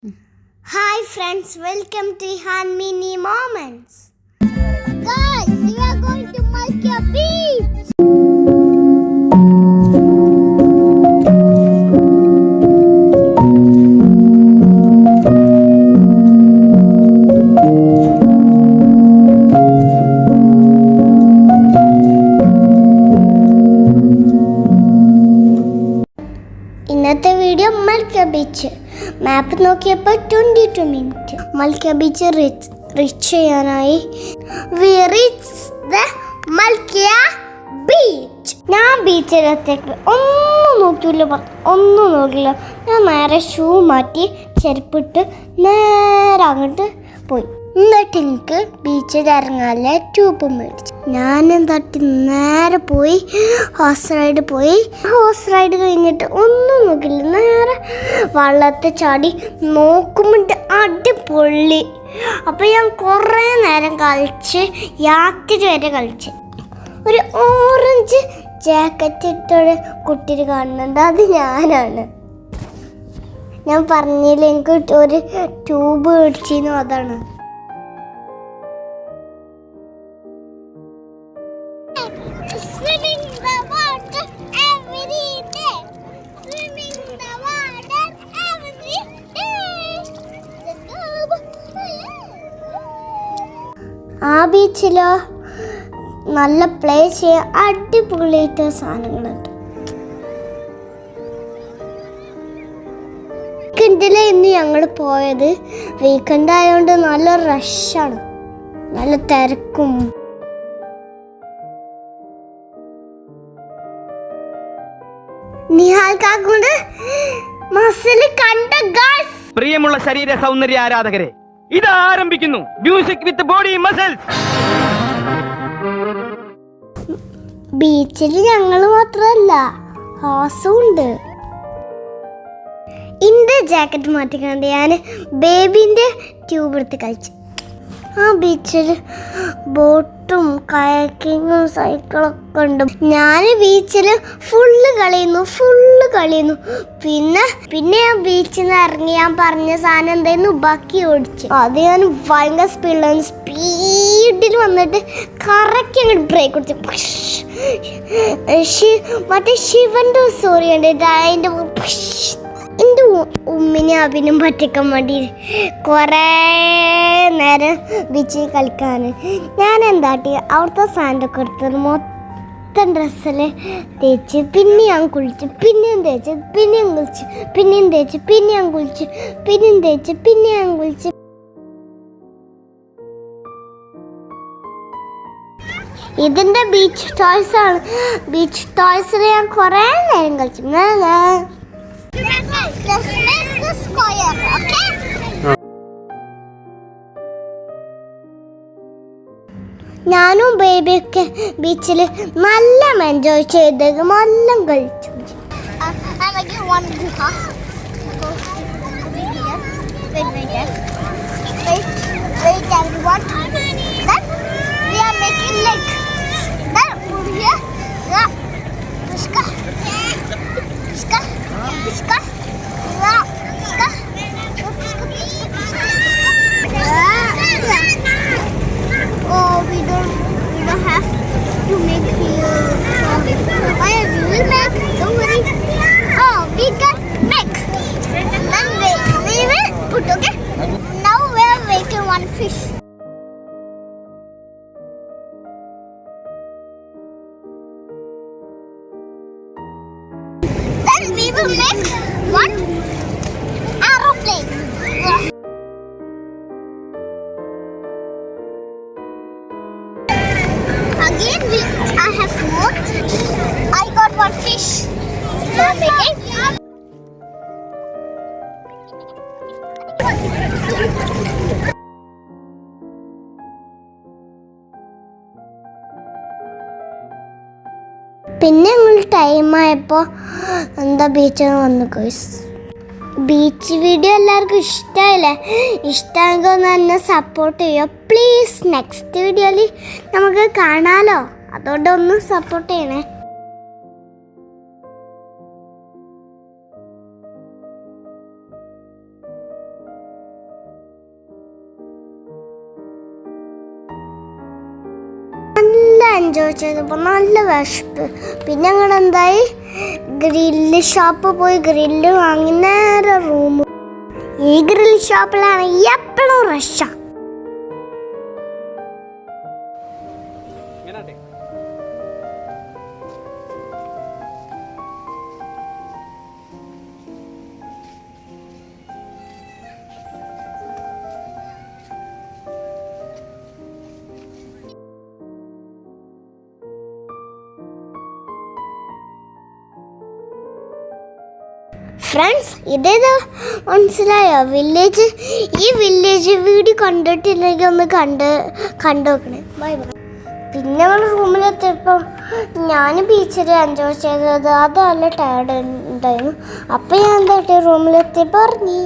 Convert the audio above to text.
Hi friends, welcome to Han Mini Moments. Guys, we are going to Malkia Beach. ഇന്നത്തെ video malka beach. മാപ്പ് നോക്കിയപ്പോൾ 22 minute. Malka beach reach ചെയ്യാനായി V reach the malka beach. ഞാൻ ബീച്ചിലെത്തേക്ക് ഒന്നും നോക്കില്ല. ഞാൻ നേരെ ഷൂ മാറ്റി ചെരുപ്പിട്ട് നേരെ അങ്ങോട്ട് പോയി. എന്നിട്ട് എനിക്ക് ബീച്ചിൽ ഇറങ്ങാനുള്ള ട്യൂബ് മേടിച്ചു. ഞാൻ തട്ടി നേരെ പോയി ഹോഴ്സ് റൈഡ് കഴിഞ്ഞിട്ട് ഒന്നും നോക്കില്ല. നേരെ വള്ളത്തെ ചാടി നോക്കുമ്പോൾ അടിപൊളി. അപ്പം ഞാൻ കുറേ നേരം കളിച്ച് രാത്രി വരെ കളിച്ച്. ഒരു ഓറഞ്ച് ജാക്കറ്റ് ഇട്ടൊരു കുട്ടിയെ കാണുന്നുണ്ട്, അത് ഞാനാണ്. ഞാൻ പറഞ്ഞില്ല എനിക്ക് ഒരു ട്യൂബ് മേടിച്ചിരുന്നു, അതാണ്. Swimming the water every day. Swimming the water every day. Let's go. ആ ബീച്ചിലോ നല്ല പ്ലേ ചെയ്യാൻ അടിപൊളിയായിട്ട് സാധനങ്ങളുണ്ട്. വീക്കെൻഡിലെ ഇന്ന് ഞങ്ങൾ പോയത്. വീക്കെൻഡ് ആയതുകൊണ്ട് നല്ല റഷാണ്, നല്ല തിരക്കും. പ്രിയമുള്ള ശരീര സൗന്ദര്യ ആരാധകരെ, ഇത് ആരംഭിക്കുന്നു മ്യൂസിക് വിത്ത് ബോഡി മസിൽസ്. ബീച്ചിൽ ഞങ്ങൾ മാത്രമല്ല, ഹോസും ഉണ്ട്. ഇന്റെ ജാക്കറ്റ് മാറ്റിക്കൊണ്ട് ഞാൻ ബേബിന്റെ ട്യൂബ് എടുത്ത് കളിച്ചു. ആ ബീച്ചിൽ ബോട്ടും കയാക്കിങ്ങും സൈക്കിളൊക്കെ ഉണ്ട്. ഞാൻ ബീച്ചിൽ ഫുള്ള് കളിയുന്നു. പിന്നെ ഞാൻ ബീച്ചിൽ നിന്ന് ഇറങ്ങി ഞാൻ പറഞ്ഞ സാധനം എന്തായിരുന്നു, ബാക്കി ഓടിച്ചു. അത് ഞാൻ ഭയങ്കര സ്പീഡിൽ വന്നിട്ട് കറക്റ്റ് അങ്ങോട്ട് ബ്രേക്ക് കൊടുത്തു. മറ്റേ ശിവന്റെ സ്റ്റോറി കണ്ടിട്ട് അതിൻ്റെ എൻ്റെ ഉമ്മിനെ അഭിനും പറ്റിക്കാൻ വേണ്ടി കുറേ നേരം ബീച്ചിൽ കളിക്കാൻ ഞാൻ എന്താട്ടി അവിടുത്തെ സാൻഡൊക്കെ എടുത്തത് മൊത്തം ഡ്രസ്സിൽ തേച്ച്. പിന്നെ ഞാൻ കുളിച്ചു, പിന്നെയും തേച്ച്, പിന്നെയും കുളിച്ചു, പിന്നെയും തേച്ച്, പിന്നെ ഞാൻ കുളിച്ചു, പിന്നെയും തേച്ച്, പിന്നെ ഞാൻ കുളിച്ചു. ഇതിൻ്റെ ബീച്ച് ടോയ്സ് ആണ്. ബീച്ച് ടോയ്സിൽ ഞാൻ കുറേ നേരം കളിച്ചു. Let's make the square, okay? ഞാനും ബേബിയൊക്കെ ബീച്ചിൽ നല്ല എൻജോയ് ചെയ്ത് നല്ല കളിച്ചു. Oh, we don't have to make here. We will make. Don't worry. Oh, we can make. Then we will put. Okay. Now we are making one fish. Then we will make one aeroplane. Again, I have more. I got one fish. So making. പിന്നെ ഞങ്ങൾ ടൈമായപ്പോൾ ബീച്ചിൽ വന്നു. Beach video എല്ലാവർക്കും ഇഷ്ടമായില്ലേ? ഇഷ്ടമെങ്കിൽ ഒന്ന് എന്നെ support ചെയ്യുക please. Next വീഡിയോയിൽ നമുക്ക് കാണാമല്ലോ, അതുകൊണ്ട് ഒന്ന് സപ്പോർട്ട് ചെയ്യണേ. എൻജോയ് ചെയ്തപ്പോൾ നല്ല വിശപ്പ്. പിന്നെ ഞങ്ങൾ എന്തായി, ഗ്രില്ല് ഷോപ്പ് പോയി ഗ്രില്ല് വാങ്ങി നേരെ റൂം. ഈ ഗ്രിൽ ഷോപ്പിലാണ് എപ്പോഴും റഷാ. ഫ്രണ്ട്സ്, ഇതേതാ മനസ്സിലായോ? വില്ലേജ്. ഈ വില്ലേജ് വീഡിയോ കണ്ടിട്ടില്ലെങ്കിൽ ഒന്ന് കണ്ടു നോക്കണേ. Bye bye. പിന്നെ ഞങ്ങൾ റൂമിലെത്തിയപ്പം ഞാൻ ബീച്ചിൽ എൻജോയ് ചെയ്തത് അത് നല്ല ടയർഡ് ഉണ്ടായിരുന്നു. അപ്പം ഞാൻ എന്താ റൂമിലെത്തിയപ്പോൾ ഉറങ്ങി.